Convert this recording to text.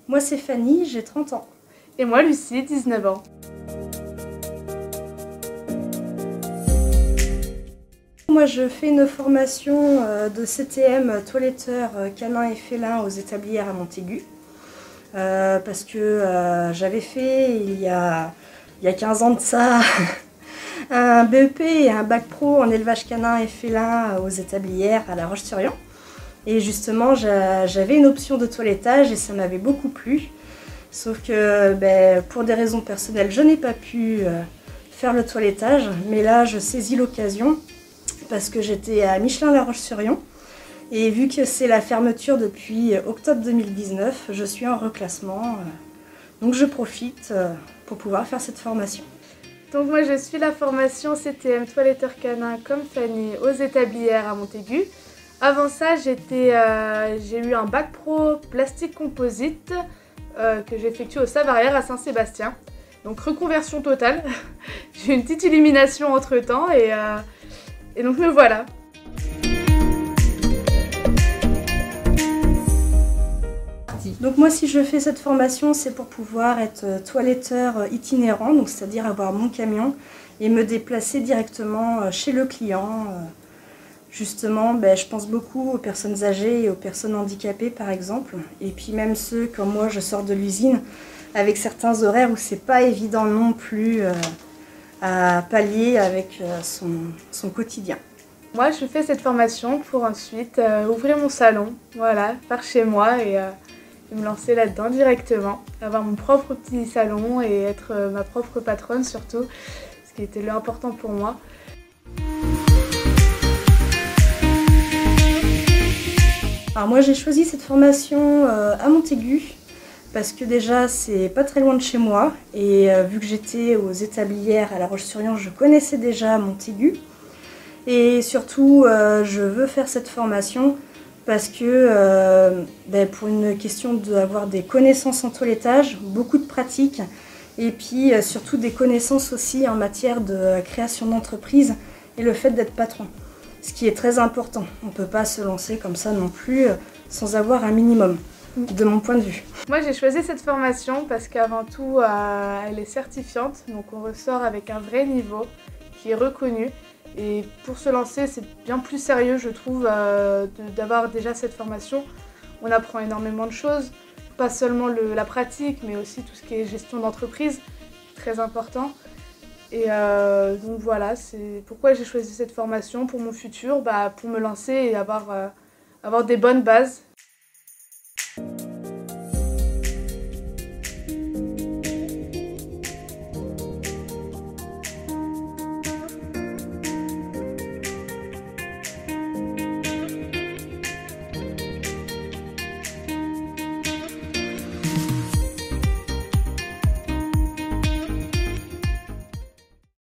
Moi c'est Fanny, j'ai 30 ans. Et moi Lucie, 19 ans. Moi je fais une formation de CTM toiletteur canin et félin aux établières à Montaigu. Parce que j'avais fait il y a 15 ans de ça un BEP et un bac pro en élevage canin et félin aux établières à La Roche-sur-Yon. Et justement j'avais une option de toilettage et ça m'avait beaucoup plu. Sauf que pour des raisons personnelles je n'ai pas pu faire le toilettage. Mais là je saisis l'occasion parce que j'étais à Michelin-La Roche-sur-Yon. Et vu que c'est la fermeture depuis octobre 2019, je suis en reclassement. Donc je profite pour pouvoir faire cette formation. Donc moi je suis la formation CTM toiletteur canin comme Fanny aux établières à Montaigu. Avant ça j'ai eu un bac pro plastique composite que j'ai effectué au Savarière à Saint-Sébastien. Donc reconversion totale. J'ai eu une petite illumination entre temps et donc me voilà. Donc moi si je fais cette formation c'est pour pouvoir être toiletteur itinérant, donc c'est-à-dire avoir mon camion et me déplacer directement chez le client. Justement je pense beaucoup aux personnes âgées et aux personnes handicapées par exemple, et puis même ceux comme moi je sors de l'usine avec certains horaires où c'est pas évident non plus à pallier avec son quotidien. Moi je fais cette formation pour ensuite ouvrir mon salon, voilà, par chez moi et me lancer là-dedans directement, avoir mon propre petit salon et être ma propre patronne surtout, ce qui était l'important pour moi. Alors moi j'ai choisi cette formation à Montaigu parce que déjà c'est pas très loin de chez moi et vu que j'étais aux établières à La Roche-sur-Yon, je connaissais déjà Montaigu et surtout je veux faire cette formation parce que pour une question d'avoir des connaissances en toilettage, beaucoup de pratiques et puis surtout des connaissances aussi en matière de création d'entreprise et le fait d'être patron. Ce qui est très important. On ne peut pas se lancer comme ça non plus sans avoir un minimum, de mon point de vue. Moi j'ai choisi cette formation parce qu'avant tout elle est certifiante, donc on ressort avec un vrai niveau qui est reconnu. Et pour se lancer, c'est bien plus sérieux, je trouve, d'avoir déjà cette formation. On apprend énormément de choses, pas seulement la pratique, mais aussi tout ce qui est gestion d'entreprise, très important. Et donc voilà, c'est pourquoi j'ai choisi cette formation pour mon futur, pour me lancer et avoir des bonnes bases